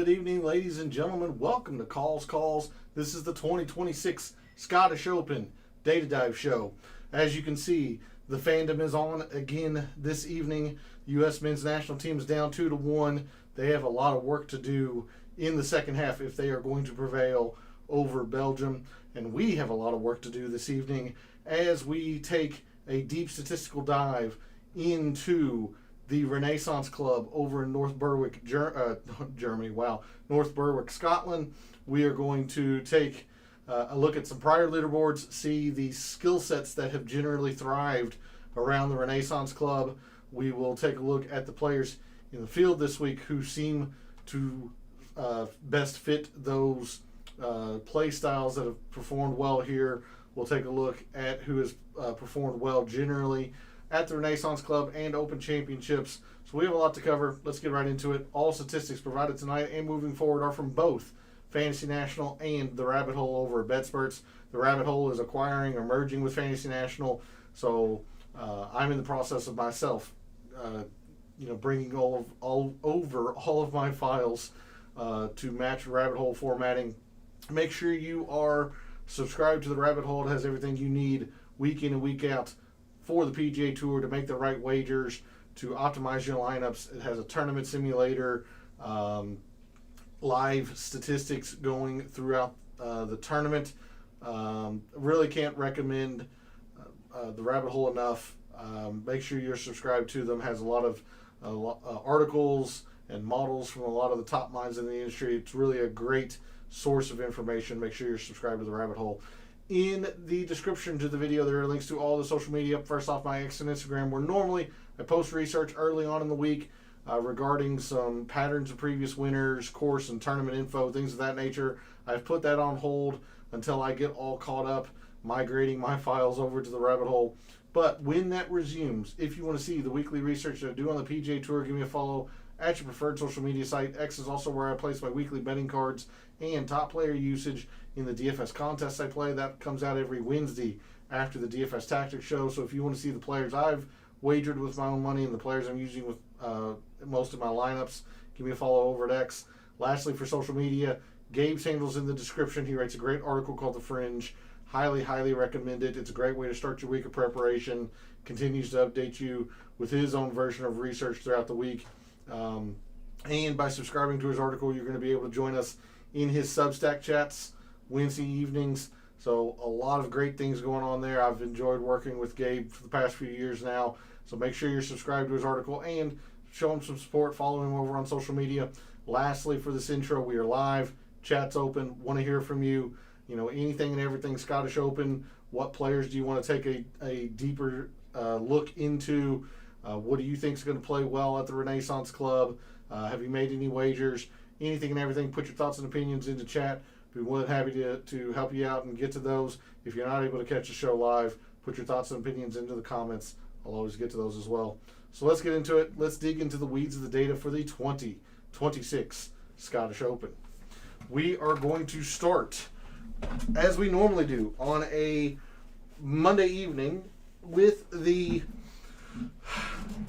Good evening, ladies and gentlemen. Welcome to Calls. This is the 2026 Scottish Open Data Dive Show. As you can see, the fandom is on again this evening. The U.S. men's national team is down 2-1. They have a lot of work to do in the second half if they are going to prevail over Belgium. And we have a lot of work to do this evening as we take a deep statistical dive into the Renaissance Club over in North Berwick, Germany. Wow, North Berwick, Scotland. We are going to take a look at some prior leaderboards, see the skill sets that have generally thrived around the Renaissance Club. We will take a look at the players in the field this week who seem to best fit those play styles that have performed well here. We'll take a look at who has performed well generally at the Renaissance Club and Open Championships. So we have a lot to cover. Let's get right into it. All statistics provided tonight and moving forward are from both Fantasy National and the Rabbit Hole over at BetSperts. The Rabbit Hole is acquiring or merging with Fantasy National, so I'm in the process of myself, bringing all of my files to match Rabbit Hole formatting. Make sure you are subscribed to the Rabbit Hole. It has everything you need week in and week out for the PGA Tour to make the right wagers, to optimize your lineups. It has a tournament simulator, live statistics going throughout the tournament. Really can't recommend the Rabbit Hole enough. Make sure you're subscribed to them. Has a lot of articles and models from a lot of the top minds in the industry. It's really a great source of information. Make sure you're subscribed to the Rabbit Hole. In the description to the video, there are links to all the social media. First off, my X and Instagram, where normally I post research early on in the week regarding some patterns of previous winners, course and tournament info, things of that nature. I've put that on hold until I get all caught up migrating my files over to the Rabbit Hole. But when that resumes, if you want to see the weekly research that I do on the PGA Tour, give me a follow at your preferred social media site. X is also where I place my weekly betting cards and top player usage in the DFS contests I play. That comes out every Wednesday after the DFS Tactics show. So if you want to see the players I've wagered with my own money and the players I'm using with most of my lineups, give me a follow over at X. Lastly, for social media, Gabe's handle's in the description. He writes a great article called The Fringe. Highly recommend it. It's a great way to start your week of preparation. Continues to update you with his own version of research throughout the week. And by subscribing to his article, you're going to be able to join us in his Substack chats Wednesday evenings. So a lot of great things going on there. I've enjoyed working with Gabe for the past few years now. So make sure you're subscribed to his article and show him some support. Follow him over on social media. Lastly, for this intro, we are live. Chat's open. Want to hear from you. Anything and everything Scottish Open. What players do you want to take a deeper look into? What do you think is going to play well at the Renaissance Club? Have you made any wagers? Anything and everything. Put your thoughts and opinions into chat. Be more than happy to help you out and get to those. If you're not able to catch the show live, put your thoughts and opinions into the comments. I'll always get to those as well. So let's get into it. Let's dig into the weeds of the data for the 2026 Scottish Open. We are going to start, as we normally do, on a Monday evening with the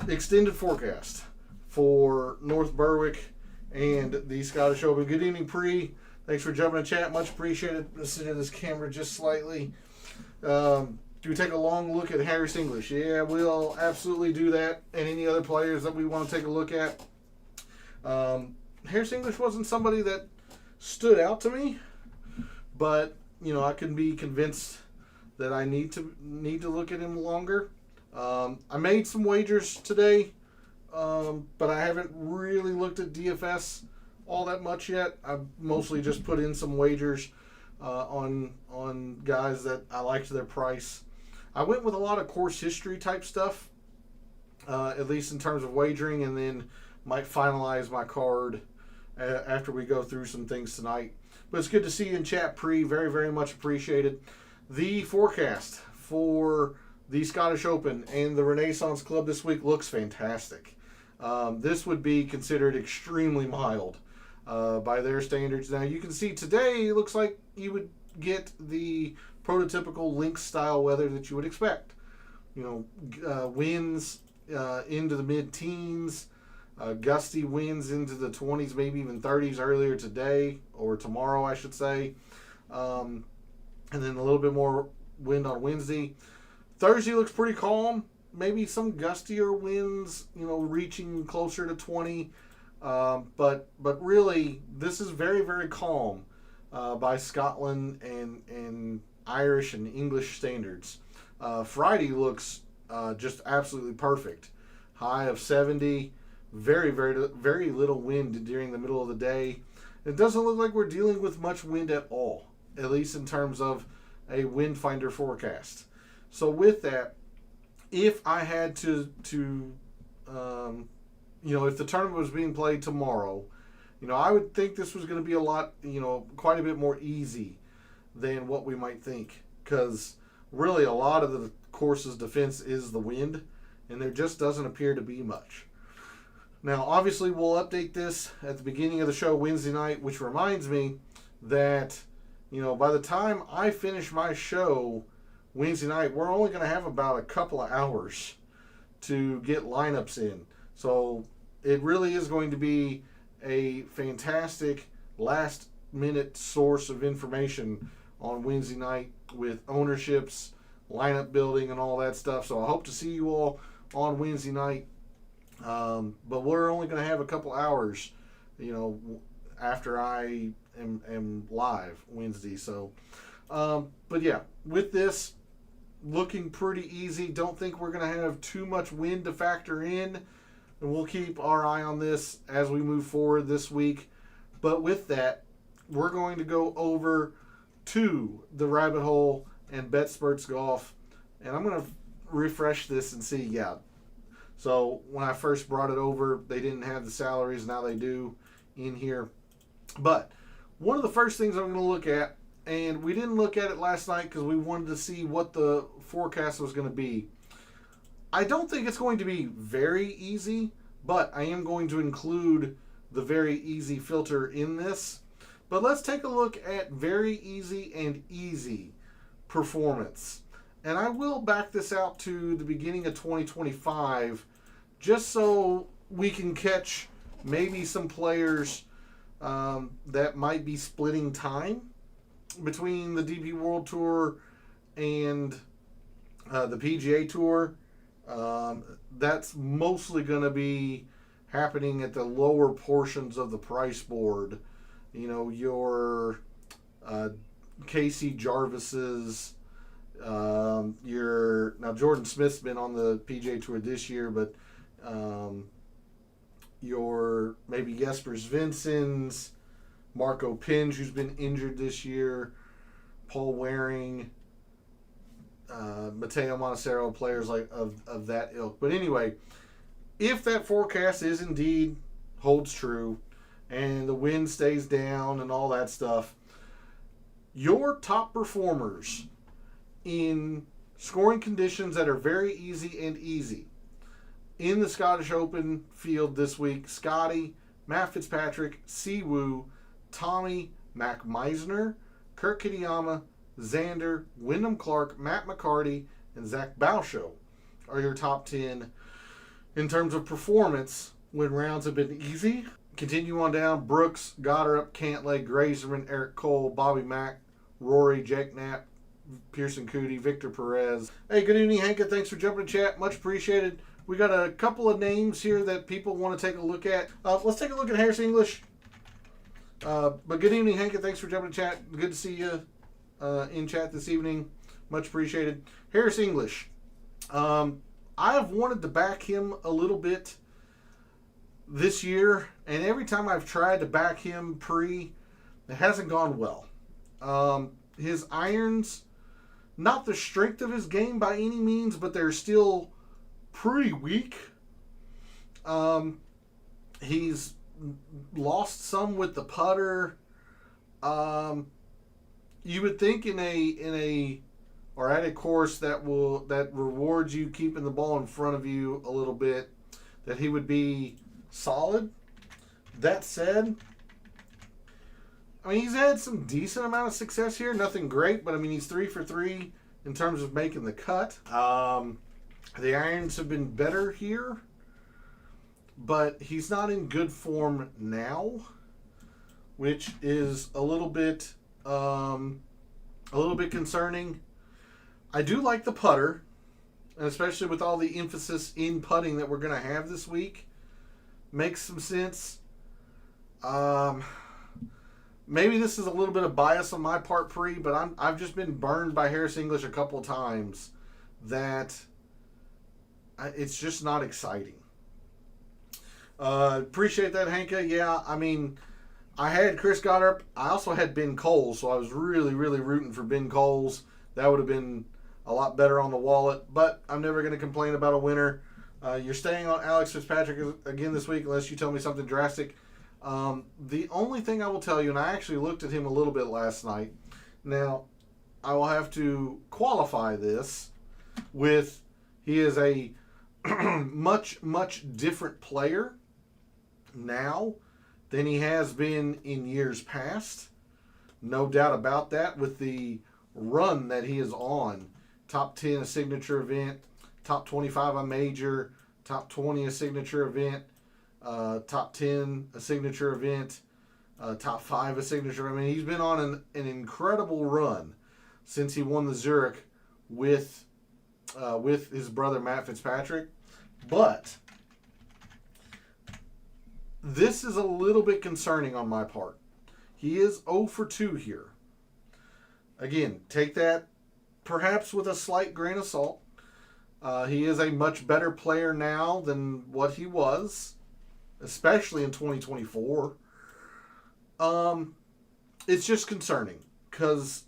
extended forecast for North Berwick and the Scottish Open. Good evening, Pre. Thanks for jumping in chat. Much appreciated. Let's sit in this camera just slightly. Do we take a long look at Harris English? Yeah, we'll absolutely do that. And any other players that we want to take a look at. Harris English wasn't somebody that stood out to me, but I can be convinced that I need to look at him longer. I made some wagers today, but I haven't really looked at DFS all that much yet. I've mostly just put in some wagers on guys that I liked their price. I went with a lot of course history type stuff, at least in terms of wagering, and then might finalize my card after we go through some things tonight. But it's good to see you in chat, Pre. Very much appreciated. The forecast for the Scottish Open and the Renaissance Club this week looks fantastic. This would be considered extremely mild by their standards. Now you can see today it looks like you would get the prototypical links style weather that you would expect. Winds into the mid-teens, Gusty winds into the 20s, maybe even 30s earlier today, or tomorrow, I should say. And then a little bit more wind on Wednesday. Thursday looks pretty calm. Maybe some gustier winds, reaching closer to 20. But really, this is very, very calm by Scotland and Irish and English standards. Friday looks just absolutely perfect. High of 70. Very, very, very little wind during the middle of the day. It doesn't look like we're dealing with much wind at all, at least in terms of a wind finder forecast. So with that, if I had to if the tournament was being played tomorrow, I would think this was going to be a lot, quite a bit more easy than what we might think. Because really a lot of the course's defense is the wind, and there just doesn't appear to be much. Now, obviously, we'll update this at the beginning of the show Wednesday night, which reminds me that, by the time I finish my show Wednesday night, we're only going to have about a couple of hours to get lineups in. So it really is going to be a fantastic last-minute source of information on Wednesday night with ownerships, lineup building, and all that stuff. So I hope to see you all on Wednesday night. But we're only going to have a couple hours, after I am live Wednesday. So, but yeah, with this looking pretty easy, don't think we're going to have too much wind to factor in, and we'll keep our eye on this as we move forward this week. But with that, we're going to go over to the rabbit hole and BetSperts Golf, and I'm going to refresh this and see, So when I first brought it over, they didn't have the salaries. Now they do in here. But one of the first things I'm going to look at, and we didn't look at it last night because we wanted to see what the forecast was going to be. I don't think it's going to be very easy, but I am going to include the very easy filter in this. But let's take a look at very easy and easy performance. And I will back this out to the beginning of 2025 just so we can catch maybe some players that might be splitting time between the DP World Tour and the PGA Tour. That's mostly going to be happening at the lower portions of the price board. Your Casey Jarvis's, now Jordan Smith's been on the PGA Tour this year, but your maybe Jesper Svensson's, Marco Pinge, who's been injured this year, Paul Waring, Matteo Montecero, players like of that ilk. But anyway, if that forecast is indeed holds true and the wind stays down and all that stuff, your top performers in scoring conditions that are very easy and easy in the Scottish Open field this week: Scotty, Matt Fitzpatrick, Siwoo, Tommy, Mac Meisner, Kurt Kitayama, Xander, Wyndham Clark, Matt McCarty, and Zach Bauschow are your top 10 in terms of performance when rounds have been easy. Continue on down: Brooks, Goddard, Cantlay, Grazerman, Eric Cole, Bobby Mack, Rory, Jake Knapp, Pearson Cootie, Victor Perez. Hey, good evening, Hank. Thanks for jumping to chat. Much appreciated. We got a couple of names here that people want to take a look at. Let's take a look at Harris English. But good evening, Hank. Thanks for jumping to chat. Good to see you in chat this evening. Much appreciated. Harris English. I have wanted to back him a little bit this year, and every time I've tried to back him it hasn't gone well. His irons, not the strength of his game by any means, but they're still pretty weak. He's lost some with the putter. You would think in a or at a course that rewards you keeping the ball in front of you a little bit, that he would be solid. That said, I mean, he's had some decent amount of success here. Nothing great, but I mean, he's 3 for 3 in terms of making the cut. The irons have been better here. but he's not in good form now, which is a little bit concerning. I do like the putter, and especially with all the emphasis in putting that we're going to have this week, makes some sense. Maybe this is a little bit of bias on my part, but I've just been burned by Harris English a couple of times that it's just not exciting. Appreciate that, Hanka. Yeah, I mean, I had Chris Goddard. I also had Ben Coles, so I was really, really rooting for Ben Coles. That would have been a lot better on the wallet, but I'm never going to complain about a winner. You're staying on Alex Fitzpatrick again this week unless you tell me something drastic. The only thing I will tell you, and I actually looked at him a little bit last night. Now, I will have to qualify this with he is a much, much different player now than he has been in years past. No doubt about that with the run that he is on. Top 10 a signature event, top 25 a major, top 20 a signature event, top 10 a signature event, top 5 a signature. I mean, he's been on an incredible run since he won the Zurich with his brother Matt Fitzpatrick. But this is a little bit concerning on my part. He is 0 for 2 here. Again, take that perhaps with a slight grain of salt. He is a much better player now than what he was, especially in 2024. It's just concerning because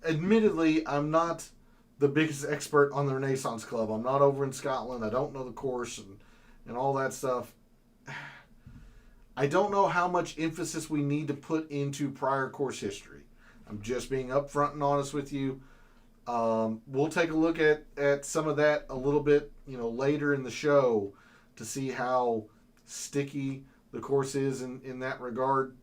admittedly, I'm not the biggest expert on the Renaissance Club. I'm not over in Scotland. I don't know the course and all that stuff. I don't know how much emphasis we need to put into prior course history. I'm just being upfront and honest with you. We'll take a look at some of that a little bit, later in the show to see how sticky the course is in that regard.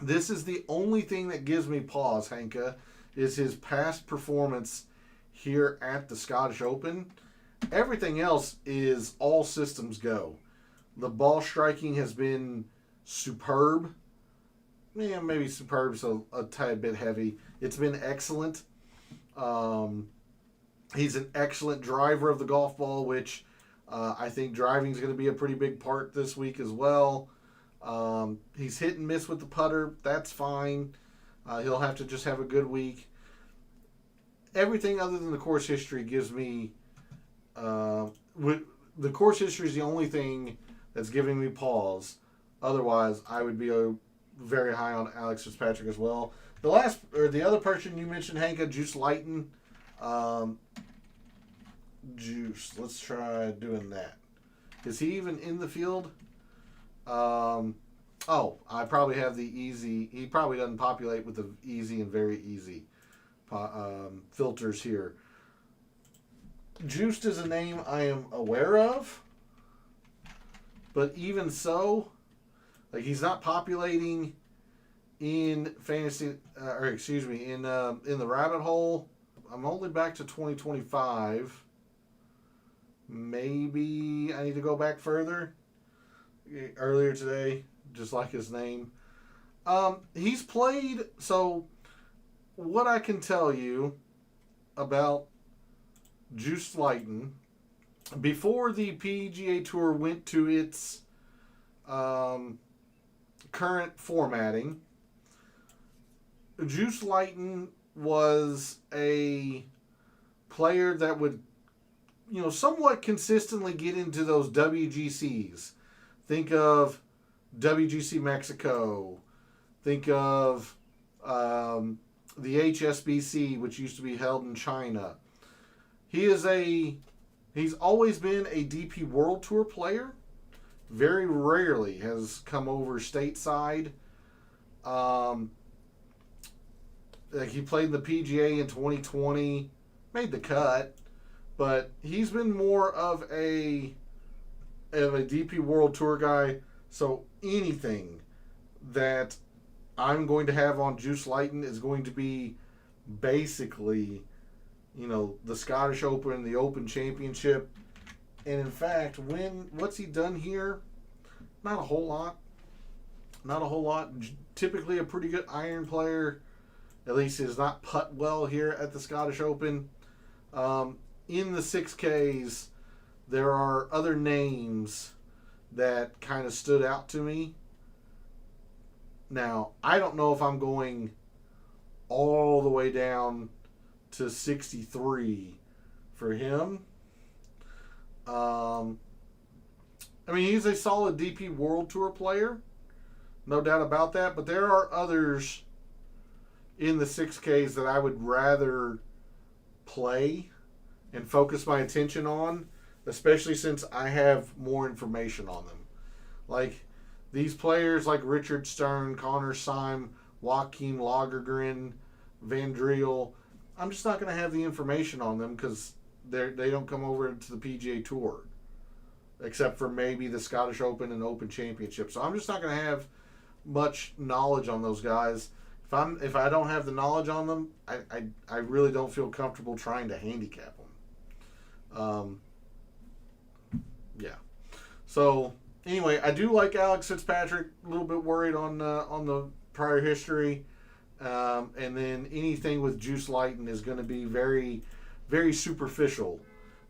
This is the only thing that gives me pause, Hanka, is his past performance here at the Scottish Open. Everything else is all systems go. The ball striking has been superb. Yeah, maybe superb, so a tad bit heavy. It's been excellent. He's an excellent driver of the golf ball, which I think driving is going to be a pretty big part this week as well. He's hit and miss with the putter. That's fine. He'll have to just have a good week. Everything other than the course history gives me... the course history is the only thing that's giving me pause. Otherwise, I would be very high on Alex Fitzpatrick as well. The other person you mentioned, Hanka, Juice Lighton. Juice, let's try doing that. Is he even in the field? I probably have the easy. He probably doesn't populate with the easy and very easy filters here. Juiced is a name I am aware of, but even so, he's not populating in fantasy, in the rabbit hole. I'm only back to 2025. Maybe I need to go back further. Earlier today, just like his name. He's played, so what I can tell you about Juice Lighton, before the PGA Tour went to its current formatting, Juice Lighton was a player that would, somewhat consistently get into those WGCs. Think of WGC Mexico. Think of the HSBC, which used to be held in China. He's always been a DP World Tour player. Very rarely has come over stateside. He played in the PGA in 2020, made the cut, but he's been more of a DP World Tour guy. So anything that I'm going to have on Juice Lighton is going to be basically, the Scottish Open, the Open Championship, And in fact, what's he done here? Not a whole lot. Not a whole lot. Typically a pretty good iron player. At least he does not putt well here at the Scottish Open. In the 6Ks, there are other names that kind of stood out to me. Now, I don't know if I'm going all the way down to 63 for him. I mean, he's a solid DP World Tour player. No doubt about that. But there are others in the 6Ks that I would rather play and focus my attention on, especially since I have more information on them. Like these players like Richard Stern, Connor Syme, Joaquin Lagergren, Van Driel, I'm just not going to have the information on them because they don't come over to the PGA Tour, except for maybe the Scottish Open and Open Championship. So I'm just not going to have much knowledge on those guys. If I don't have the knowledge on them, I really don't feel comfortable trying to handicap them. Yeah. So anyway, I do like Alex Fitzpatrick. A little bit worried on the prior history, and then anything with Juice Lighton is going to be very, very superficial,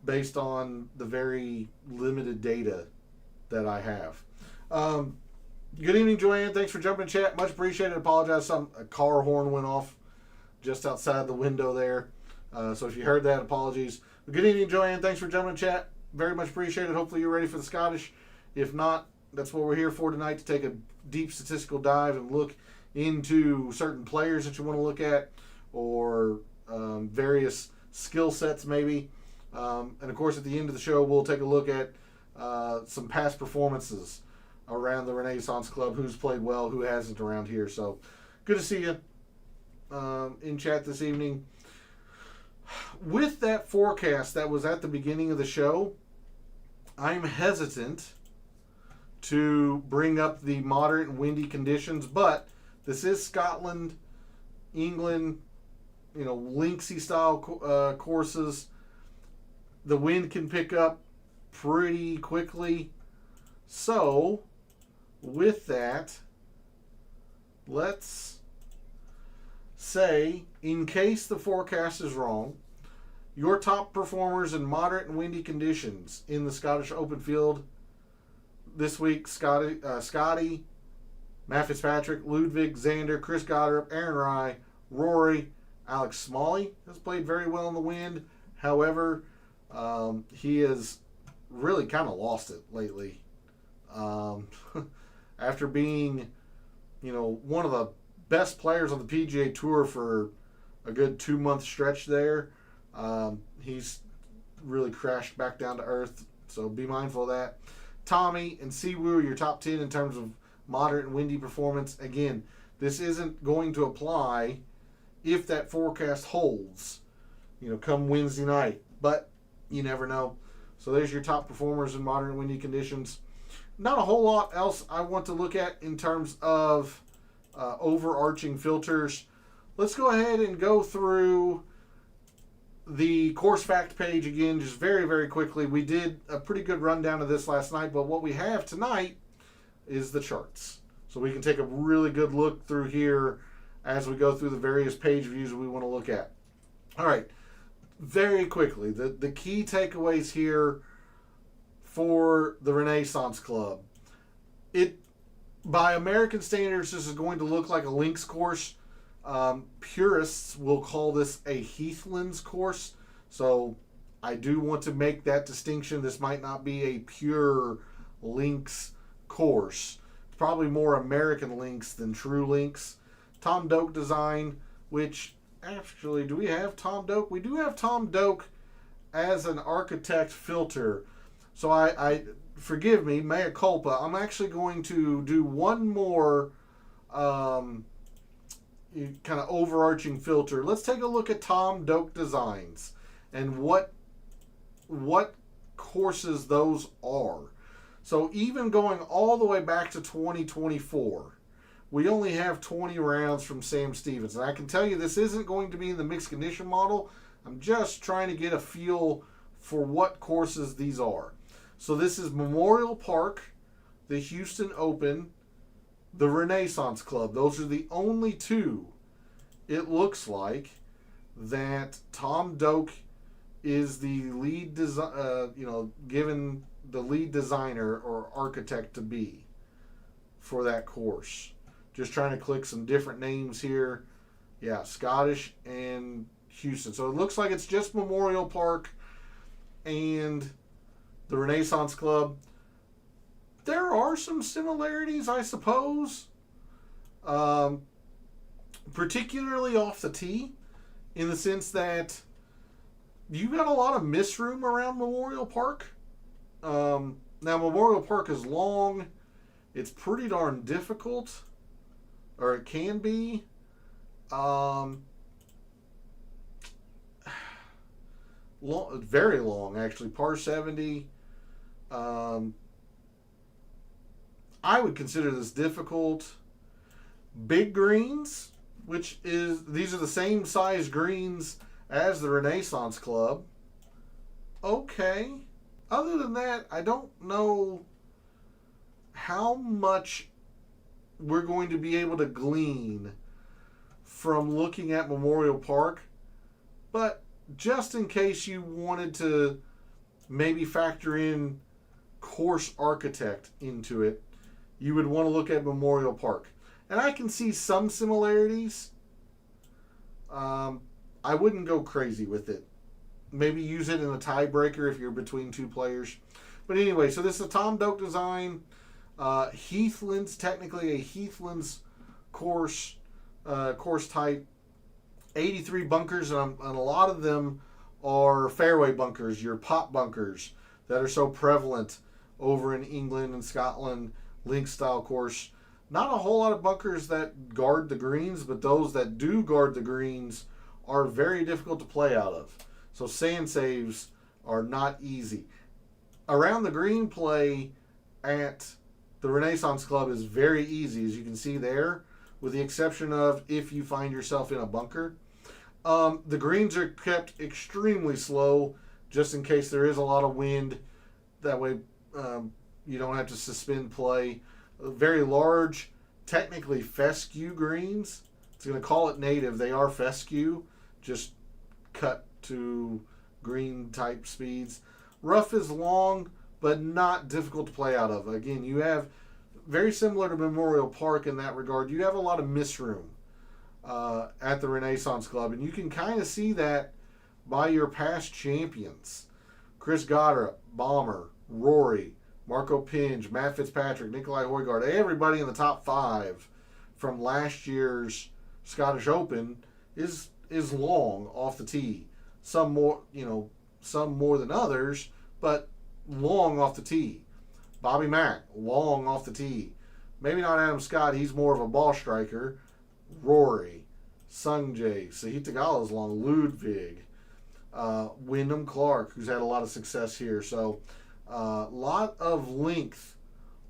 based on the very limited data that I have. Good evening, Joanne. Thanks for jumping in chat. Much appreciated. Apologize. A car horn went off just outside the window there. So if you heard that, apologies. But good evening, Joanne. Thanks for jumping in chat. Very much appreciated. Hopefully you're ready for the Scottish. If not, that's what we're here for tonight, to take a deep statistical dive and look into certain players that you want to look at, or various skill sets maybe. And of course, at the end of the show, we'll take a look at some past performances around the Renaissance Club, who's played well, who hasn't around here. So good to see you in chat this evening. With that forecast that was at the beginning of the show, I'm hesitant to bring up the moderate and windy conditions, but this is Scotland, England, linksy style courses. The wind can pick up pretty quickly. So with that, let's say, in case the forecast is wrong, your top performers in moderate and windy conditions in the Scottish Open field this week: Scotty, Matt Fitzpatrick, Ludwig, Xander, Chris Goddard, Aaron Rai, Rory, Alex Smalley has played very well in the wind. However, he has really kind of lost it lately. After being, one of the best players on the PGA Tour for a good 2-month stretch there, he's really crashed back down to earth. So be mindful of that. Tommy and Siwoo are your top 10 in terms of moderate and windy performance. Again, this isn't going to apply if that forecast holds, come Wednesday night. But you never know. So there's your top performers in moderate and windy conditions. Not a whole lot else I want to look at in terms of overarching filters. Let's go ahead and go through the course fact page again, just very, very quickly. We did a pretty good rundown of this last night, but what we have tonight is the charts. So we can take a really good look through here as we go through the various page views we want to look at. All right, very quickly, the key takeaways here for the Renaissance Club. By American standards, this is going to look like a links course. Purists will call this a Heathlands course. So I do want to make that distinction. This might not be a pure links course. It's probably more American links than true links. Tom Doak design, which actually, do we have Tom Doak? We do have Tom Doak as an architect filter. So I forgive me, mea culpa. I'm actually going to do one more kind of overarching filter. Let's take a look at Tom Doak designs and what courses those are. So even going all the way back to 2024, we only have 20 rounds from Sam Stevens. And I can tell you this isn't going to be in the mixed condition model. I'm just trying to get a feel for what courses these are. So this is Memorial Park, the Houston Open, the Renaissance Club. Those are the only two, it looks like, that Tom Doak is the lead given the lead designer or architect to be for that course. Just trying to click some different names here. Yeah, Scottish and Houston. So it looks like it's just Memorial Park and the Renaissance Club. There are some similarities, I suppose, particularly off the tee, in the sense that you got a lot of miss room around Memorial Park. Now, Memorial Park is long. It's pretty darn difficult, or it can be. Very long, actually. Par 70. I would consider this difficult. Big greens, these are the same size greens as the Renaissance Club. Okay. Other than that, I don't know how much we're going to be able to glean from looking at Memorial Park, but just in case you wanted to maybe factor in course architect into it, you would want to look at Memorial Park. And I can see some similarities. I wouldn't go crazy with it. Maybe use it in a tiebreaker if you're between two players. But anyway, so this is a Tom Doak design. Heathlands, technically a Heathlands course type. 83 bunkers, and a lot of them are fairway bunkers, your pop bunkers that are so prevalent over in England and Scotland, link style course. Not a whole lot of bunkers that guard the greens, but those that do guard the greens are very difficult to play out of. So sand saves are not easy. Around the green play at the Renaissance Club is very easy, as you can see there, with the exception of if you find yourself in a bunker. The greens are kept extremely slow, just in case there is a lot of wind. That way you don't have to suspend play. Very large, technically fescue greens. It's going to call it native. They are fescue, just cut to green type speeds. Rough is long, but not difficult to play out of. Again, you have, very similar to Memorial Park in that regard, you have a lot of miss room at the Renaissance Club, and you can kind of see that by your past champions. Chris Goddard, Bomber, Rory, Marco Pinge, Matt Fitzpatrick, Nikolai Højgaard, everybody in the top 5 from last year's Scottish Open is long off the tee. Some more than others, but long off the tee. Bobby Mack, long off the tee. Maybe not Adam Scott, he's more of a ball striker. Rory, Sungjae, Sahith Theegala's long, Ludwig, Wyndham Clark, who's had a lot of success here. So a lot of length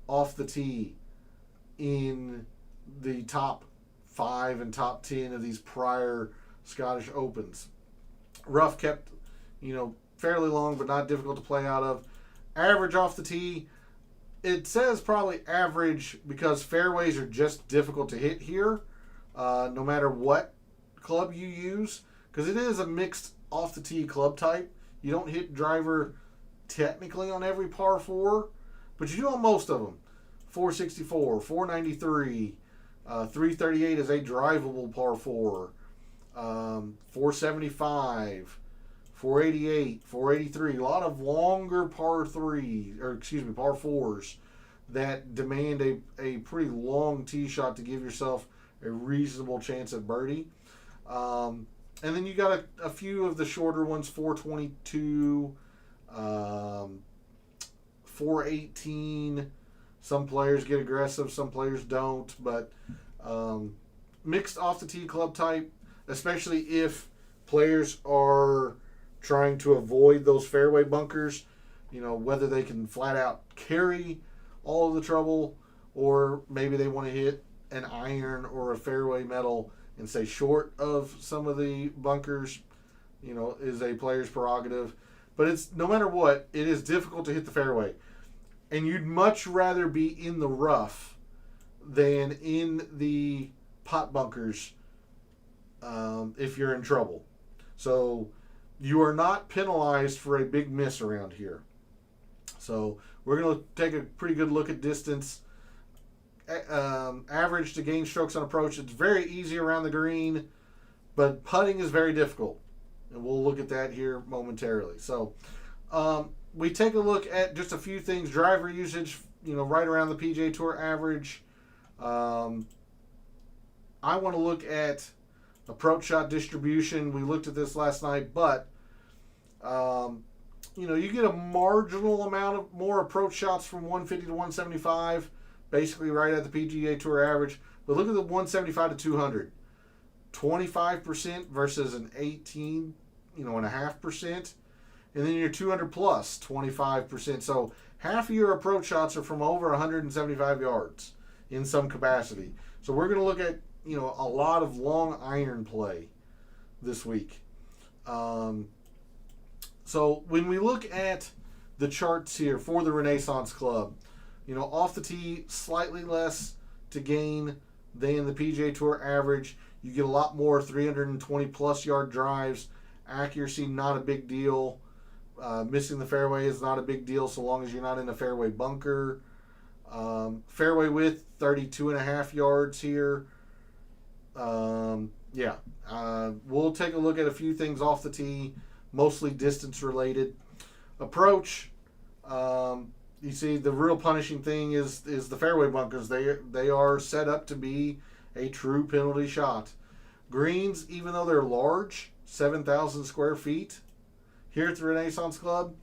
off the tee in the top 5 and top 10 of these prior Scottish Opens. Rough kept, fairly long, but not difficult to play out of. Average off the tee, it says probably average because fairways are just difficult to hit here, no matter what club you use, because it is a mixed off the tee club type. You don't hit driver technically on every par 4, but you do on most of them. 464, 493, 338 is a drivable par 4, 475, 488, 483. A lot of longer par 4s that demand a pretty long tee shot to give yourself a reasonable chance at birdie. And then you got a few of the shorter ones, 422, 418. Some players get aggressive, some players don't, but mixed off the tee club type, especially if players are trying to avoid those fairway bunkers, whether they can flat out carry all of the trouble, or maybe they want to hit an iron or a fairway metal and stay short of some of the bunkers, is a player's prerogative. But it's no matter what, it is difficult to hit the fairway. And you'd much rather be in the rough than in the pot bunkers if you're in trouble. So you are not penalized for a big miss around here. So we're going to take a pretty good look at distance. Average to gain strokes on approach. It's very easy around the green, but putting is very difficult. And we'll look at that here momentarily. So we take a look at just a few things. Driver usage, right around the PGA Tour average. I want to look at approach shot distribution. We looked at this last night, but you get a marginal amount of more approach shots from 150 to 175, basically right at the PGA Tour average. But look at the 175 to 200, 25% versus an 18.5%, and then your 200 plus 25%. So half of your approach shots are from over 175 yards in some capacity. So we're going to look at a lot of long iron play this week. So when we look at the charts here for the Renaissance Club, off the tee, slightly less to gain than the PGA Tour average. You get a lot more 320 plus yard drives. Accuracy, not a big deal. Missing the fairway is not a big deal so long as you're not in a fairway bunker. Fairway width, 32.5 yards here. We'll take a look at a few things off the tee, mostly distance related. Approach, you see the real punishing thing is the fairway bunkers. They are set up to be a true penalty shot. Greens, even though they're large, 7,000 square feet here at the Renaissance Club,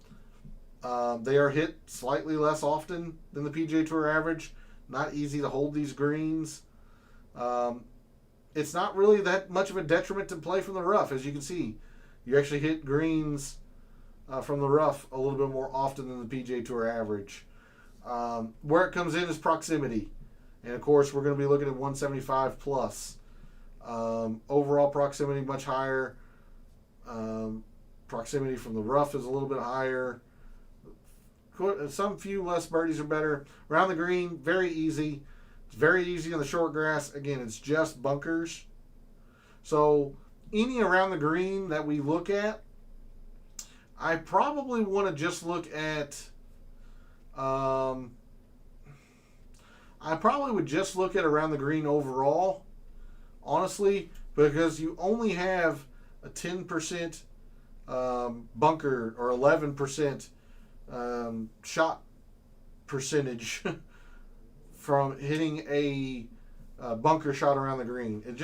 they are hit slightly less often than the PGA Tour average. Not easy to hold these greens. It's not really that much of a detriment to play from the rough. As you can see, you actually hit greens from the rough a little bit more often than the PGA Tour average. Where it comes in is proximity. And of course, we're going to be looking at 175 plus. Overall proximity much higher. Proximity from the rough is a little bit higher. Some few less birdies are better. Around the green, very easy. It's very easy on the short grass. Again, it's just bunkers. So any around the green that we look at, I probably want to just look at I probably would just look at around the green overall, honestly, because you only have a 10% bunker or 11% shot percentage from hitting a bunker shot around the green. It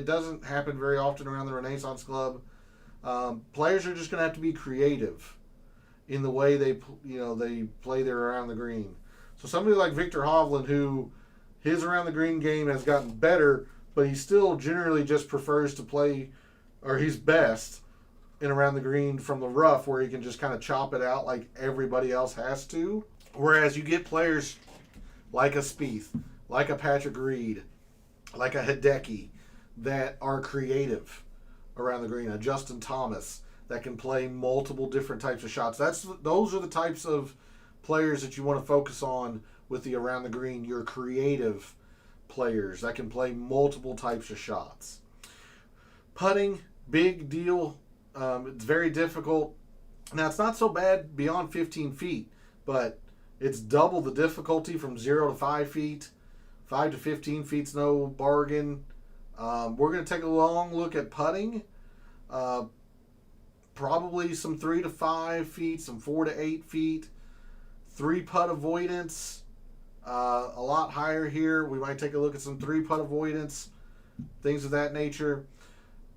doesn't happen very often around the Renaissance Club. Players are just going to have to be creative in the way they play their around the green. So somebody like Victor Hovland, who his around the green game has gotten better, but he still generally just prefers to play, or he's best in around the green from the rough, where he can just kind of chop it out like everybody else has to. Whereas you get players like a Spieth, like a Patrick Reed, like a Hideki, that are creative around the green. A Justin Thomas that can play multiple different types of shots. Those are the types of players that you want to focus on with the around the green. Your creative players that can play multiple types of shots. Putting, big deal. It's very difficult. Now, it's not so bad beyond 15 feet, but it's double the difficulty from 0 to 5 feet. 5 to 15 feet's no bargain. We're going to take a long look at putting. Probably some 3 to 5 feet, some 4 to 8 feet. 3-putt avoidance, a lot higher here. We might take a look at some 3-putt avoidance, things of that nature.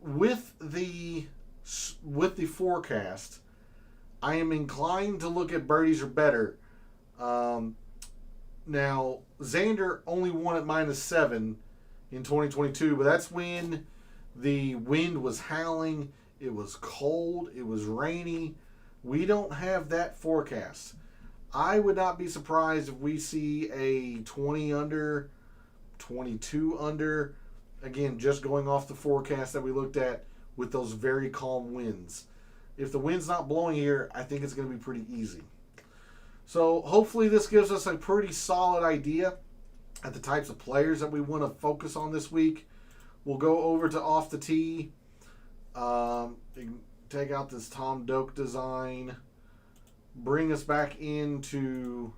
With the forecast, I am inclined to look at birdies or better. Now, Xander only won at -7 in 2022, but that's when the wind was howling, it was cold, it was rainy. We don't have that forecast. I would not be surprised if we see a 20 under, 22 under. Again, just going off the forecast that we looked at with those very calm winds. if the wind's not blowing here, I think it's going to be pretty easy. So hopefully this gives us a pretty solid idea at the types of players that we want to focus on this week. We'll go over to Off the Tee. Take out this Tom Doak design. Bring us back into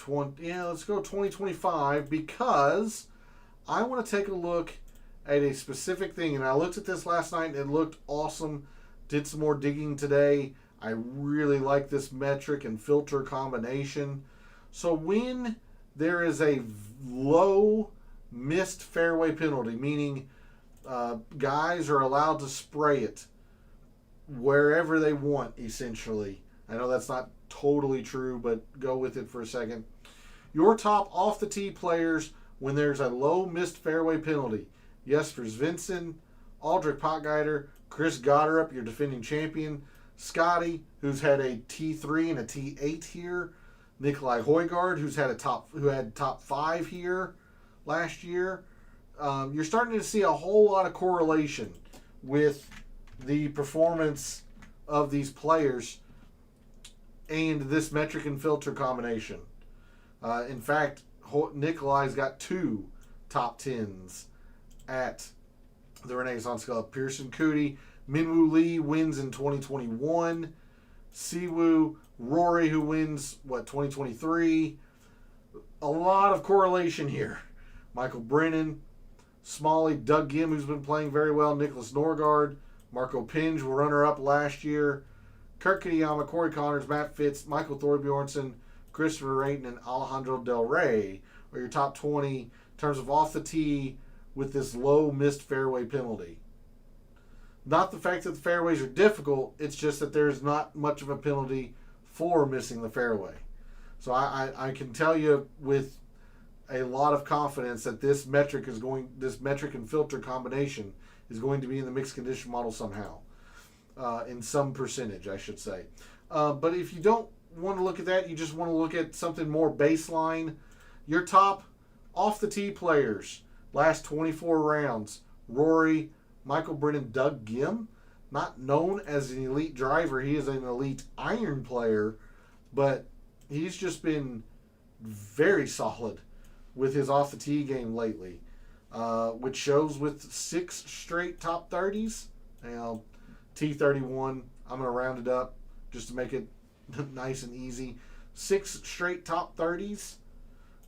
let's go 2025, because I want to take a look at a specific thing. And I looked at this last night and it looked awesome. Did some more digging today. I really like this metric and filter combination. So when there is a low missed fairway penalty, meaning guys are allowed to spray it wherever they want, essentially. I know that's not totally true, but go with it for a second. Your top off the tee players when there's a low missed fairway penalty. Jesper Svensson, Aldrich Potgieter, Chris Gotterup, your defending champion, Scotty, who's had a T3 and a T8 here, Nikolai Højgaard, who had top 5 here last year. You're starting to see a whole lot of correlation with the performance of these players and this metric and filter combination. In fact, Nikolai's got 2 top 10s at the Renaissance Club. Pearson Coody, Minwoo Lee wins in 2021. Siwoo, Rory, who wins, 2023. A lot of correlation here. Michael Brennan, Smalley, Doug Gim, who's been playing very well, Nicholas Norgard, Marco Pinge, runner-up last year, Kurt Kitayama, Corey Connors, Matt Fitz, Michael Thorbjornsen, Christopher Rayton, and Alejandro Del Rey are your top 20 in terms of off the tee with this low missed fairway penalty. Not the fact that the fairways are difficult, it's just that there's not much of a penalty for missing the fairway. So I can tell you with a lot of confidence that this metric and filter combination is going to be in the mixed condition model somehow. In some percentage, I should say. But if you don't want to look at that, you just want to look at something more baseline. Your top off the tee players, last 24 rounds, Rory, Michael Brennan, Doug Gim, not known as an elite driver. He is an elite iron player, but he's just been very solid with his off the tee game lately, which shows with 6 straight top 30s. T31, I'm going to round it up just to make it nice and easy. 6 straight top 30s,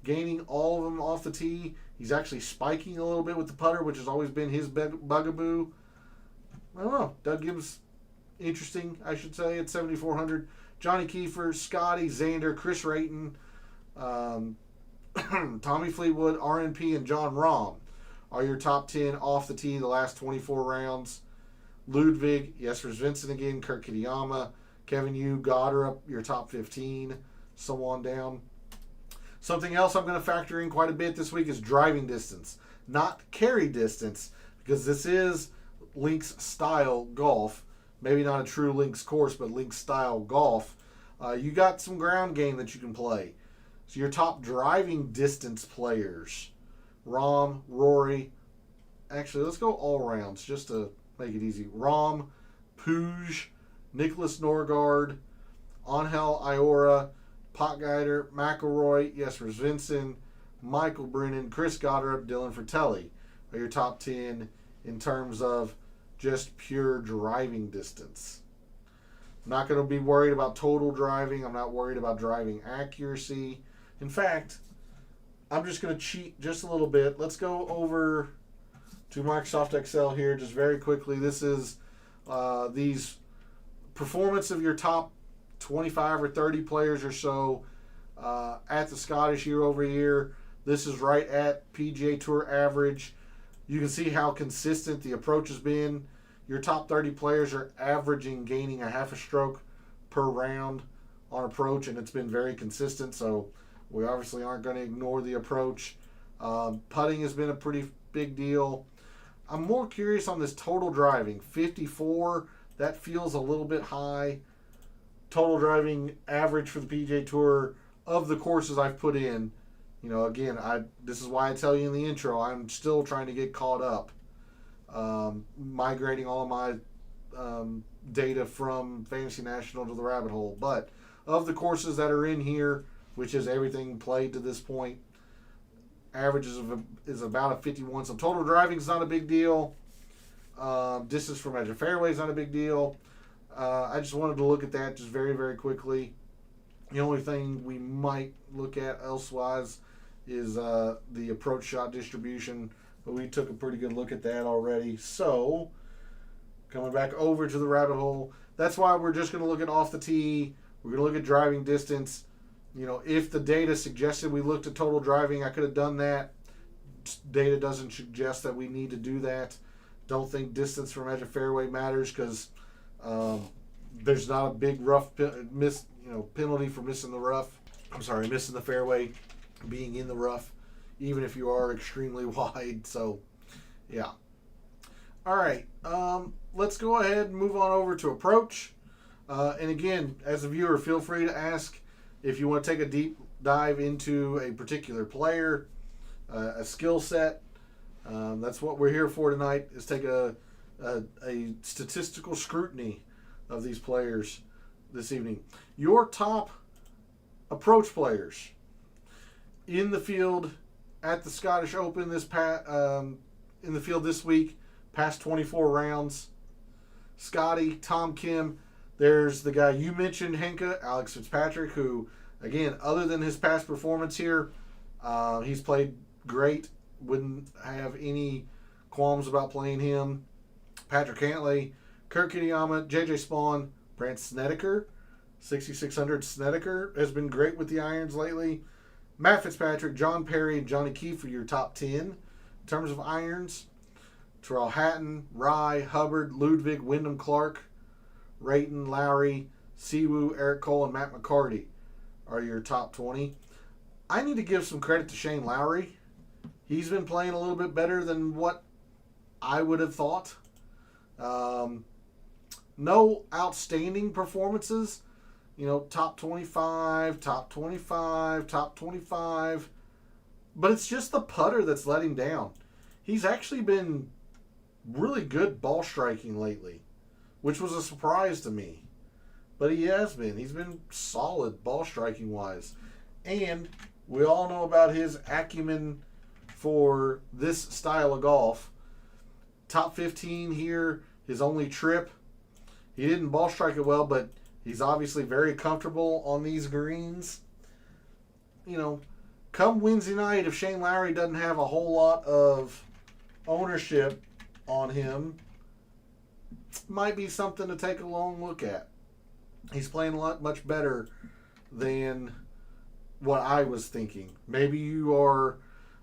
gaining all of them off the tee. He's actually spiking a little bit with the putter, which has always been his bugaboo. I don't know. Doug Gibbs, interesting, I should say, at 7,400. Johnny Kiefer, Scotty, Xander, Chris Rayton, Tommy Fleetwood, RNP, and John Rahm are your top 10 off the tee the last 24 rounds. Ludwig, Jesper Svensson again, Kurt Kitayama, Kevin Yu, Gotterup, your top 15, so on down. Something else I'm going to factor in quite a bit this week is driving distance, not carry distance, because this is links style golf. Maybe not a true links course, but links style golf. You got some ground game that you can play. So your top driving distance players, Rahm, Rory. Actually, let's go all rounds just to make it easy. Rahm, Puig, Nicholas Norgard, Angel Iora, Potgieter, McIlroy, Jesper Svensson, Michael Brennan, Chris Gotterup, Dylan Fratelli are your top 10 in terms of just pure driving distance. I'm not going to be worried about total driving. I'm not worried about driving accuracy. In fact, I'm just going to cheat just a little bit. Let's go over to Microsoft Excel here just very quickly. This is these performance of your top 25 or 30 players or so at the Scottish year over year. This is right at PGA Tour average. You can see how consistent the approach has been. Your top 30 players are averaging gaining a half a stroke per round on approach, and it's been very consistent, so we obviously aren't going to ignore the approach. Putting has been a pretty big deal. I'm more curious on this total driving. 54, that feels a little bit high. Total driving average for the PGA Tour of the courses I've put in. Again, this is why I tell you in the intro, I'm still trying to get caught up. Migrating all of my data from Fantasy National to the rabbit hole. But of the courses that are in here, which is everything played to this point, average is about a 51. So total driving is not a big deal. Distance from edge of fairway is not a big deal. I just wanted to look at that just very, very quickly. The only thing we might look at elsewise is the approach shot distribution, but we took a pretty good look at that already. So, coming back over to the rabbit hole, that's why we're just going to look at off the tee. We're going to look at driving distance. You know, if the data suggested we looked at total driving, I could have done that. Data doesn't suggest that we need to do that. Don't think distance from edge of fairway matters because there's not a big rough penalty for missing the rough. Missing the fairway, being in the rough, even if you are extremely wide. So, yeah. All right, let's go ahead and move on over to approach. And again, as a viewer, feel free to ask if you want to take a deep dive into a particular player, a skill set. That's what we're here for tonight, is take a statistical scrutiny of these players this evening. Your top approach players in the field at the Scottish Open in the field this week, past 24 rounds. Scotty, Tom Kim. There's the guy you mentioned, Henka, Alex Fitzpatrick, who, again, other than his past performance here, he's played great. Wouldn't have any qualms about playing him. Patrick Cantlay, Kirk Kitayama, JJ Spawn, Brant Snedeker, 6,600 Snedeker has been great with the irons lately. Matt Fitzpatrick, John Perry, and Johnny Keefe are your top 10 in terms of irons. Terrell Hatton, Rye, Hubbard, Ludwig, Wyndham Clark, Rayton, Lowry, Siwoo, Eric Cole, and Matt McCarty are your top 20. I need to give some credit to Shane Lowry. He's been playing a little bit better than what I would have thought. No outstanding performances. You know, top 25, top 25, top 25. But it's just the putter that's let him down. He's actually been really good ball striking lately, which was a surprise to me. But he has been. He's been solid ball striking wise. And we all know about his acumen for this style of golf. Top 15 here, his only trip. He didn't ball strike it well, but he's obviously very comfortable on these greens. You know, come Wednesday night, if Shane Lowry doesn't have a whole lot of ownership on him, might be something to take a long look at. He's playing much better than what I was thinking. Maybe you were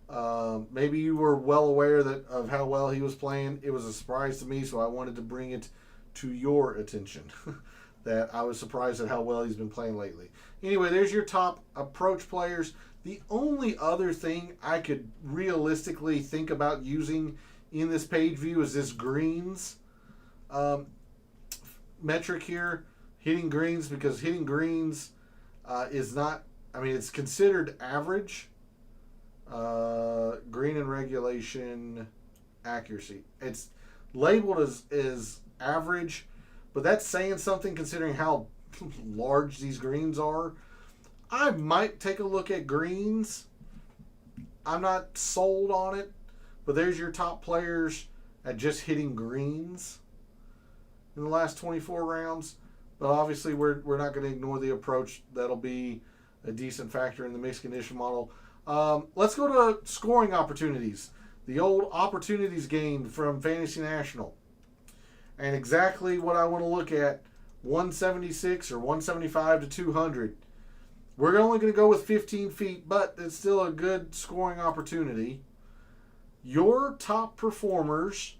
well aware of how well he was playing. It was a surprise to me, so I wanted to bring it to your attention that I was surprised at how well he's been playing lately. Anyway, there's your top approach players. The only other thing I could realistically think about using in this page view is this greens metric here, hitting greens, because hitting greens is not, it's considered average. Green and regulation accuracy. It's labeled as average, but that's saying something considering how large these greens are. I might take a look at greens. I'm not sold on it, but there's your top players at just hitting greens in the last 24 rounds. But obviously we're not going to ignore the approach. That'll be a decent factor in the mixed condition model. Let's go to scoring opportunities. The old opportunities gained from Fantasy National. And exactly what I want to look at, 176 or 175 to 200. We're only going to go with 15 feet, but it's still a good scoring opportunity. Your top performers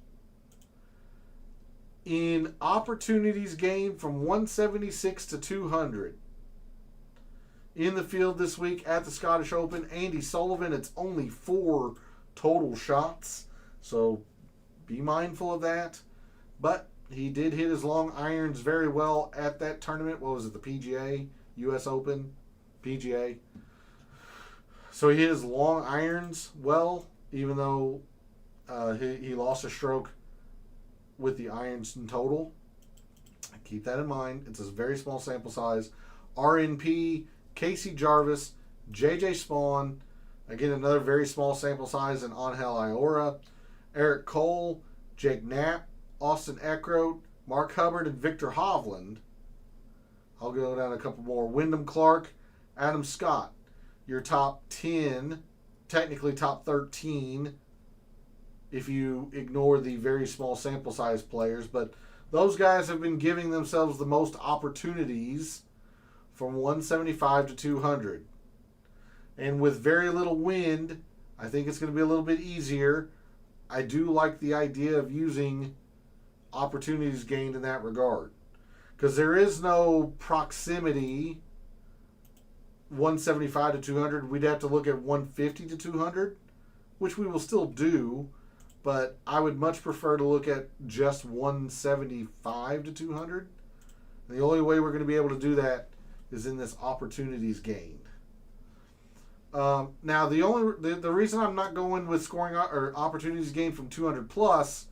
in opportunities gained from 176 to 200. In the field this week at the Scottish Open, Andy Sullivan, it's only 4 total shots, so be mindful of that. But he did hit his long irons very well at that tournament. What was it, the PGA, US Open, PGA? So he hit his long irons well, even though he lost a stroke with the irons in total. Keep that in mind. It's a very small sample size. RNP, Casey Jarvis, JJ Spawn. Again, another very small sample size in Angel Iora. Eric Cole, Jake Knapp, Austin Eckroat, Mark Hubbard, and Victor Hovland. I'll go down a couple more. Wyndham Clark, Adam Scott. Your top 10, technically top 13, if you ignore the very small sample size players. But those guys have been giving themselves the most opportunities from 175 to 200. And with very little wind, I think it's going to be a little bit easier. I do like the idea of using opportunities gained in that regard. Because there is no proximity 175 to 200. We'd have to look at 150 to 200, which we will still do. But I would much prefer to look at just 175 to 200. And the only way we're going to be able to do that is in this opportunities gained. Now, the reason I'm not going with scoring or opportunities gained from 200 plus,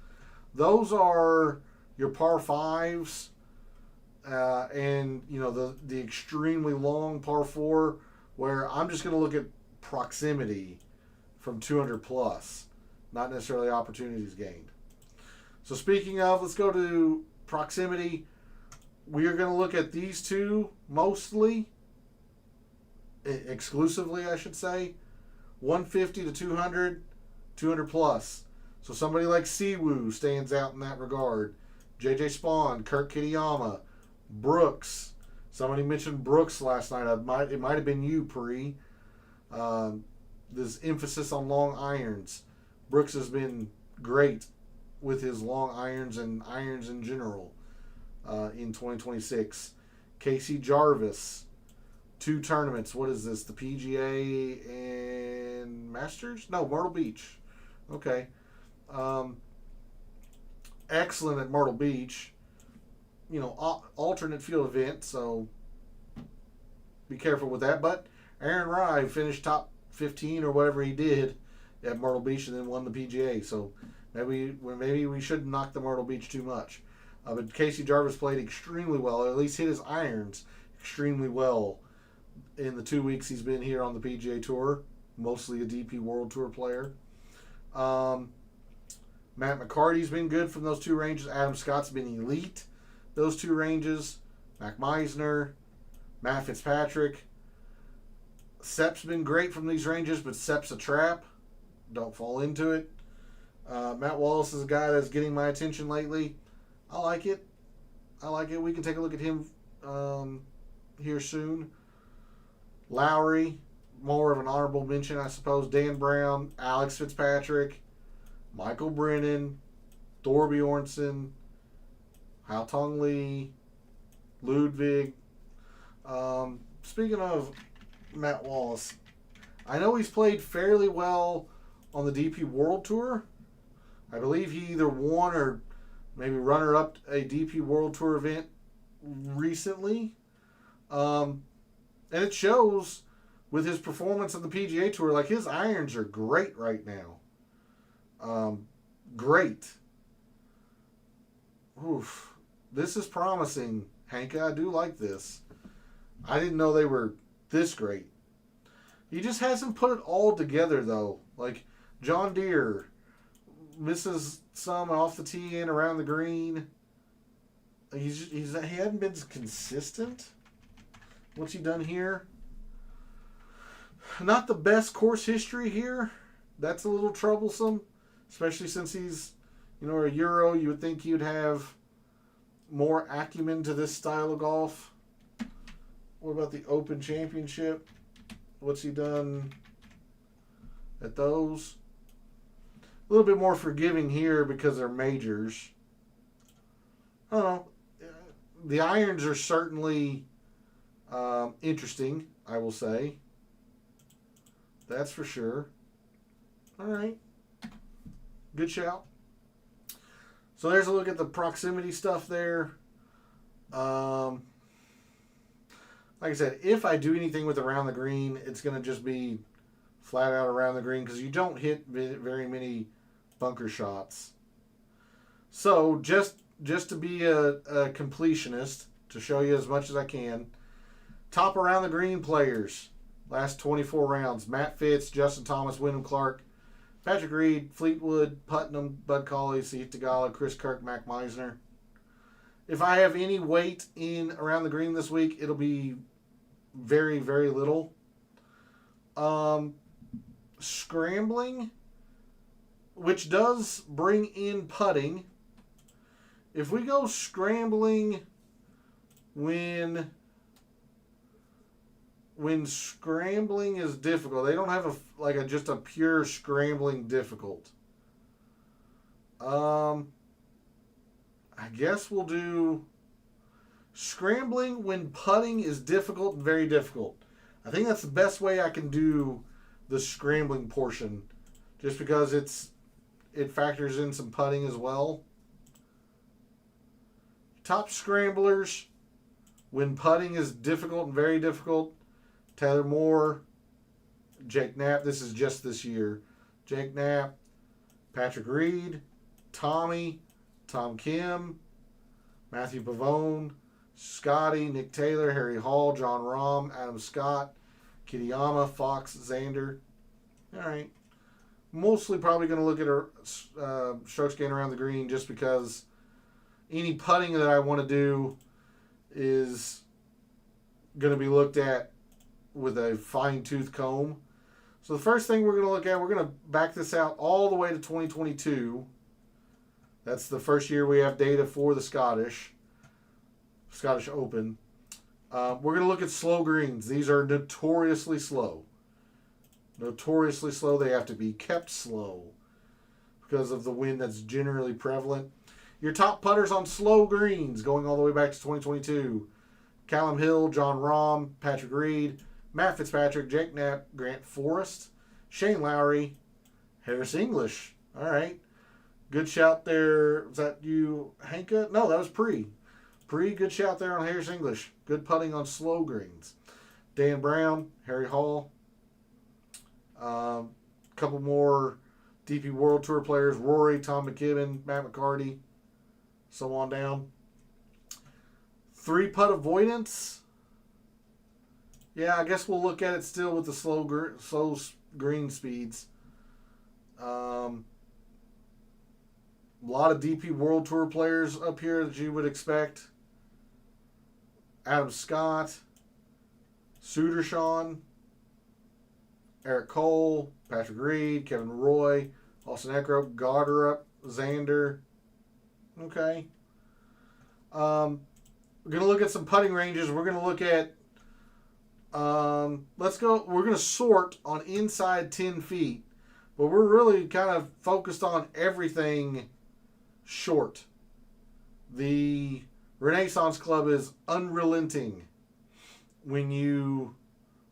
those are your par fives, and the extremely long par four, where I'm just going to look at proximity from 200 plus, not necessarily opportunities gained. So speaking of, let's go to proximity. We are going to look at these two mostly. Exclusively, I should say. 150 to 200, 200 plus. So somebody like Siwoo stands out in that regard. JJ Spawn, Kurt Kitayama, Brooks. Somebody mentioned Brooks last night. It might have been you, Pre. This emphasis on long irons. Brooks has been great with his long irons and irons in general in 2026. Casey Jarvis. 2 tournaments. What is this? The PGA and Masters? No, Myrtle Beach. Okay. Excellent at Myrtle Beach. Alternate field event, so be careful with that. But Aaron Rai finished top 15 or whatever he did at Myrtle Beach and then won the PGA. So maybe we shouldn't knock the Myrtle Beach too much. But Casey Jarvis played extremely well, or at least hit his irons extremely well in the 2 weeks he's been here on the PGA Tour, mostly a DP World Tour player. Matt McCarty's been good from those 2 ranges. Adam Scott's been elite those 2 ranges. Mac Meisner, Matt Fitzpatrick. Sepp's been great from these ranges, but Sepp's a trap. Don't fall into it. Matt Wallace is a guy that's getting my attention lately. I like it. We can take a look at him here soon. Lowry, more of an honorable mention, I suppose. Dan Brown, Alex Fitzpatrick, Michael Brennan, Thor Bjornsson, Hao Tong Lee, Ludwig. Speaking of Matt Wallace, I know he's played fairly well on the DP World Tour. I believe he either won or maybe runner-up a DP World Tour event recently. And it shows with his performance on the PGA Tour. Like, his irons are great right now. Great. Oof. This is promising, Hanka. I do like this. I didn't know they were this great. He just hasn't put it all together, though. Like, John Deere misses some off the tee and around the green. He hadn't been consistent. What's he done here? Not the best course history here. That's a little troublesome, especially since he's, a Euro. You would think you'd have more acumen to this style of golf. What about the Open Championship? What's he done at those? A little bit more forgiving here because they're majors. I don't know. The irons are certainly interesting, I will say. That's for sure. All right. Good shout. So there's a look at the proximity stuff there. Like I said, if I do anything with around the green, it's going to just be flat out around the green because you don't hit very many bunker shots. So just just to be a completionist, to show you as much as I can. Top around the green players, last 24 rounds. Matt Fitz, Justin Thomas, Wyndham Clark, Patrick Reed, Fleetwood, Putnam, Bud Cauley, Sahith Theegala, Chris Kirk, Mac Meisner. If I have any weight in around the green this week, it'll be very, very little. Scrambling, which does bring in putting. If we go scrambling when scrambling is difficult, they don't have just a pure scrambling difficult. I guess we'll do scrambling when putting is difficult and very difficult. I think that's the best way I can do the scrambling portion, just because it factors in some putting as well. Top scramblers when putting is difficult and very difficult: Taylor Moore, Jake Knapp. This is just this year. Jake Knapp, Patrick Reed, Tommy, Tom Kim, Matthew Pavone, Scotty, Nick Taylor, Harry Hall, John Rahm, Adam Scott, Kitayama, Fox, Xander. All right. Mostly probably going to look at our strokes gained around the green, just because any putting that I want to do is going to be looked at with a fine-tooth comb. So the first thing we're going to look at, we're going to back this out all the way to 2022. That's the first year we have data for the Scottish Open. We're going to look at slow greens. These are notoriously slow. Notoriously slow. They have to be kept slow because of the wind that's generally prevalent. Your top putters on slow greens going all the way back to 2022. Callum Hill, John Rahm, Patrick Reed, Matt Fitzpatrick, Jake Knapp, Grant Forrest, Shane Lowry, Harris English. All right. Good shout there. Was that you, Hanka? No, that was Pre. Good shout there on Harris English. Good putting on slow greens. Dan Brown, Harry Hall. Couple more DP World Tour players: Rory, Tom McKibben, Matt McCarty, so on down. 3-putt avoidance. Yeah, I guess we'll look at it still with the slow green speeds. A lot of DP World Tour players up here that you would expect. Adam Scott, Sudarshan, Eric Cole, Patrick Reed, Kevin Roy, Austin Eckroat, Goddard, Xander. Okay. We're going to look at some putting ranges. We're going to look at, we're going to sort on inside 10 feet, but we're really kind of focused on everything short. The Renaissance Club is unrelenting when you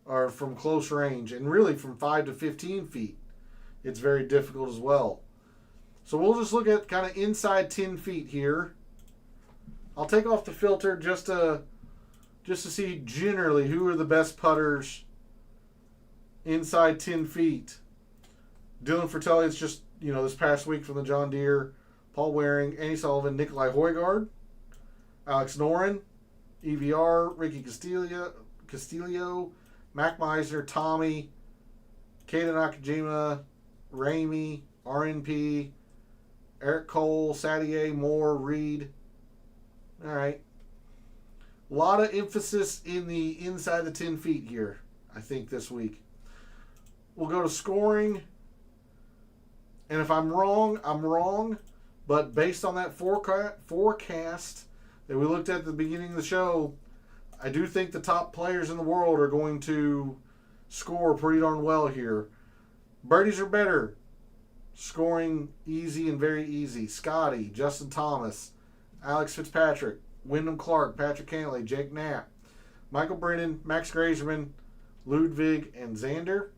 are from close range, and really from 5 to 15 feet. It's very difficult as well. So we'll just look at kind of inside 10 feet here. I'll take off the filter just to see generally who are the best putters inside 10 feet. Dylan Fratelli, it's just, this past week from the John Deere. Paul Waring, Andy Sullivan, Nikolai Højgaard, Alex Noren, EVR, Ricky Castillo, Mac Meisner, Tommy, Keita Nakajima, Ramey, RNP, Eric Cole, Sadier, Moore, Reed. All right. A lot of emphasis in the inside the 10 feet here, I think, this week. We'll go to scoring. And if I'm wrong, I'm wrong. But based on that forecast that we looked at the beginning of the show, I do think the top players in the world are going to score pretty darn well here. Birdies are better. Scoring easy and very easy. Scotty, Justin Thomas, Alex Fitzpatrick, Wyndham Clark, Patrick Cantlay, Jake Knapp, Michael Brennan, Max Grazerman, Ludwig, and Xander.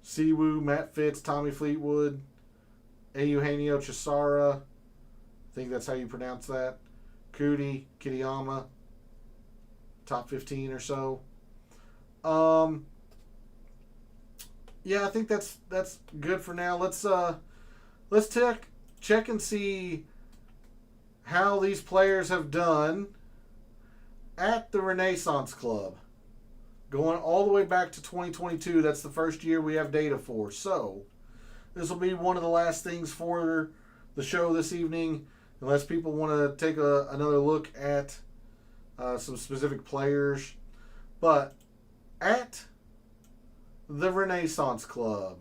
Siwoo, Matt Fitz, Tommy Fleetwood, Eugenio Chisara. I think that's how you pronounce that. Cootie, Kitayama. Top 15 or so. Yeah, I think that's good for now. Let's check and see how these players have done at the Renaissance Club. Going all the way back to 2022. That's the first year we have data for. So, this will be one of the last things for the show this evening, unless people want to take another look at some specific players. But at the Renaissance Club,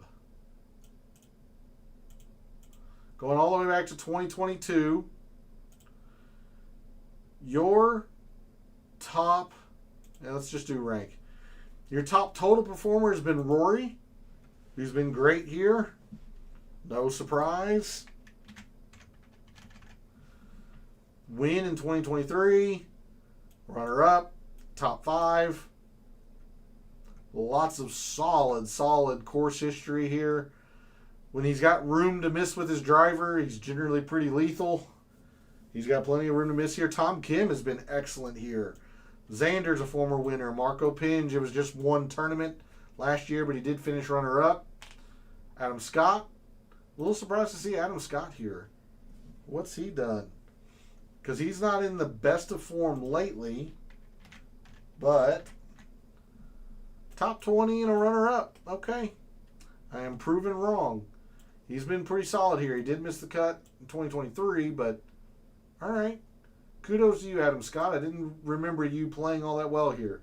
going all the way back to 2022, your top, let's just do rank. Your top total performer has been Rory, who's been great here. No surprise. Win in 2023. Runner-up. Top 5. Lots of solid course history here. When he's got room to miss with his driver, he's generally pretty lethal. He's got plenty of room to miss here. Tom Kim has been excellent here. Xander's a former winner. Marco Pinge, it was just one tournament last year, but he did finish runner-up. Adam Scott. A little surprised to see Adam Scott here. What's he done? Because he's not in the best of form lately, but top 20 and a runner-up. Okay. I am proven wrong. He's been pretty solid here. He did miss the cut in 2023, but all right. Kudos to you, Adam Scott. I didn't remember you playing all that well here.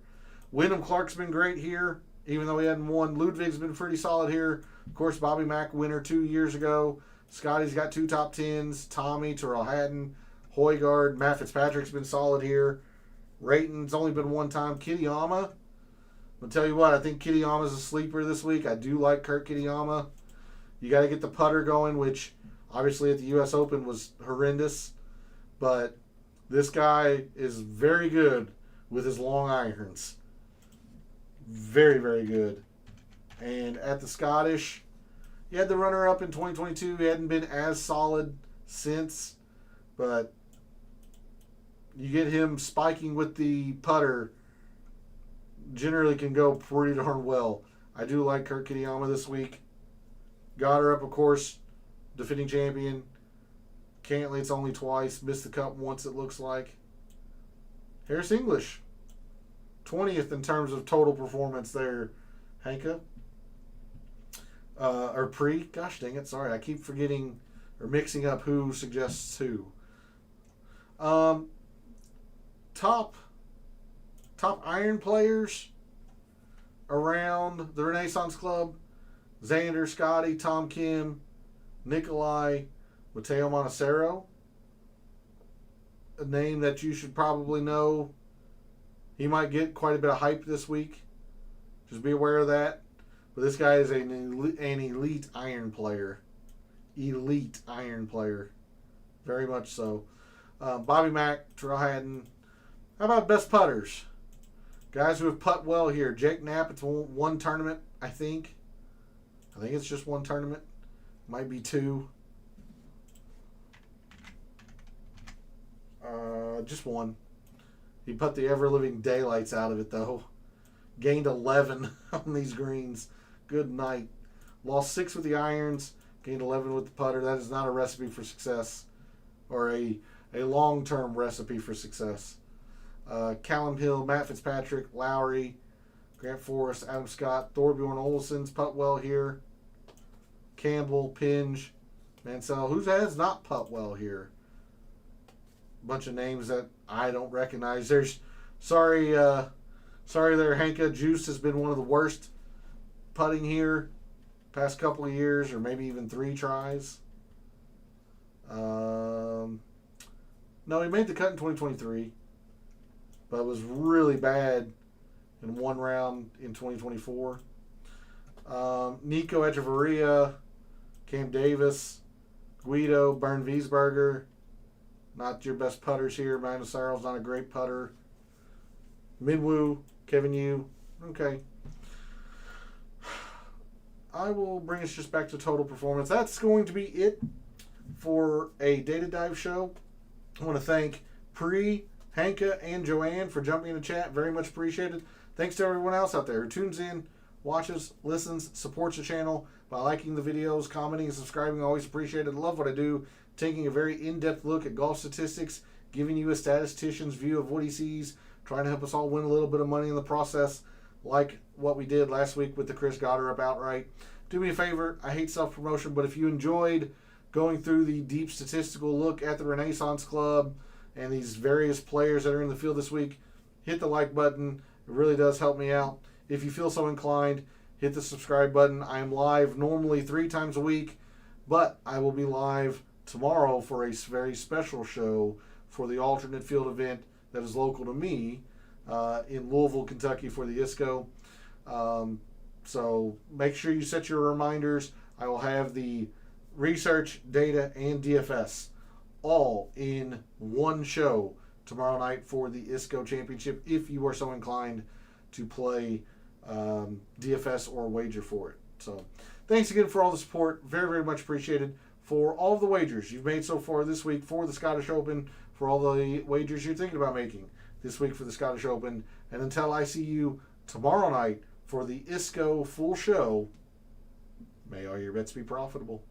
Wyndham Clark's been great here, even though he hadn't won. Ludwig's been pretty solid here. Of course, Bobby Mack winner 2 years ago. Scotty's got 2 top 10s. Tommy, Terrell Hatton, Højgaard, Matt Fitzpatrick's been solid here. Rayton's only been one time. Kitayama. I'll tell you what, I think Kitayama's a sleeper this week. I do like Kurt Kitayama. You got to get the putter going, which obviously at the U.S. Open was horrendous. But this guy is very good with his long irons. Very, very good. And at the Scottish, he had the runner-up in 2022. He hadn't been as solid since. But you get him spiking with the putter, generally can go pretty darn well. I do like Kurt Kitayama this week. Got her up, of course, defending champion. Cantley, it's only twice. Missed the cut once, it looks like. Harris English, 20th in terms of total performance there, Hanka. Or Pre. Gosh dang it, sorry. I keep forgetting or mixing up who suggests who. Top iron players around the Renaissance Club: Xander, Scotty, Tom Kim, Nikolai, Matteo Montecero. A name that you should probably know. He might get quite a bit of hype this week. Just be aware of that. But this guy is an elite iron player. Elite iron player. Very much so. Bobby Mack, Terrell Hatton. How about best putters? Guys who have putt well here. Jake Knapp, it's one tournament, I think. I think it's just one tournament. Might be 2. Just one. He put the ever-living daylights out of it, though. Gained 11 on these greens. Good night. Lost 6 with the irons. Gained 11 with the putter. That is not a recipe for success. Or a long-term recipe for success. Callum Hill, Matt Fitzpatrick, Lowry, Grant Forrest, Adam Scott, Thorbjorn Olsen's putt well here. Campbell, Pinge, Mansell. Who has not putt well here? Bunch of names that I don't recognize. There's sorry there, Hanka. Juice has been one of the worst putting here past couple of years, or maybe even 3 tries. No, he made the cut in 2023, but was really bad in one round in 2024. Nico Echeverria, Cam Davis, Guido, Bernd Wiesberger. Not your best putters here. Magnus Sarl's not a great putter. Minwoo, Kevin Yu. Okay. I will bring us just back to total performance. That's going to be it for a Data Dive show. I want to thank Pri, Hanka, and Joanne for jumping in the chat. Very much appreciated. Thanks to everyone else out there who tunes in, watches, listens, supports the channel by liking the videos, commenting, and subscribing. Always appreciate it. Love what I do. Taking a very in-depth look at golf statistics, giving you a statistician's view of what he sees, trying to help us all win a little bit of money in the process, like what we did last week with the Chris Goddard up outright. Do me a favor. I hate self-promotion, but if you enjoyed going through the deep statistical look at the Renaissance Club and these various players that are in the field this week, hit the like button. It really does help me out. If you feel so inclined, hit the subscribe button. I am live normally 3 times a week, but I will be live tomorrow for a very special show for the alternate field event that is local to me in Louisville, Kentucky for the ISCO. So make sure you set your reminders. I will have the research, data, and DFS all in one show tomorrow night for the ISCO Championship if you are so inclined to play DFS or wager for it. So thanks again for all the support. Very, very much appreciated. For all of the wagers you've made so far this week for the Scottish Open, for all the wagers you're thinking about making this week for the Scottish Open, and until I see you tomorrow night for the ISCO full show, may all your bets be profitable.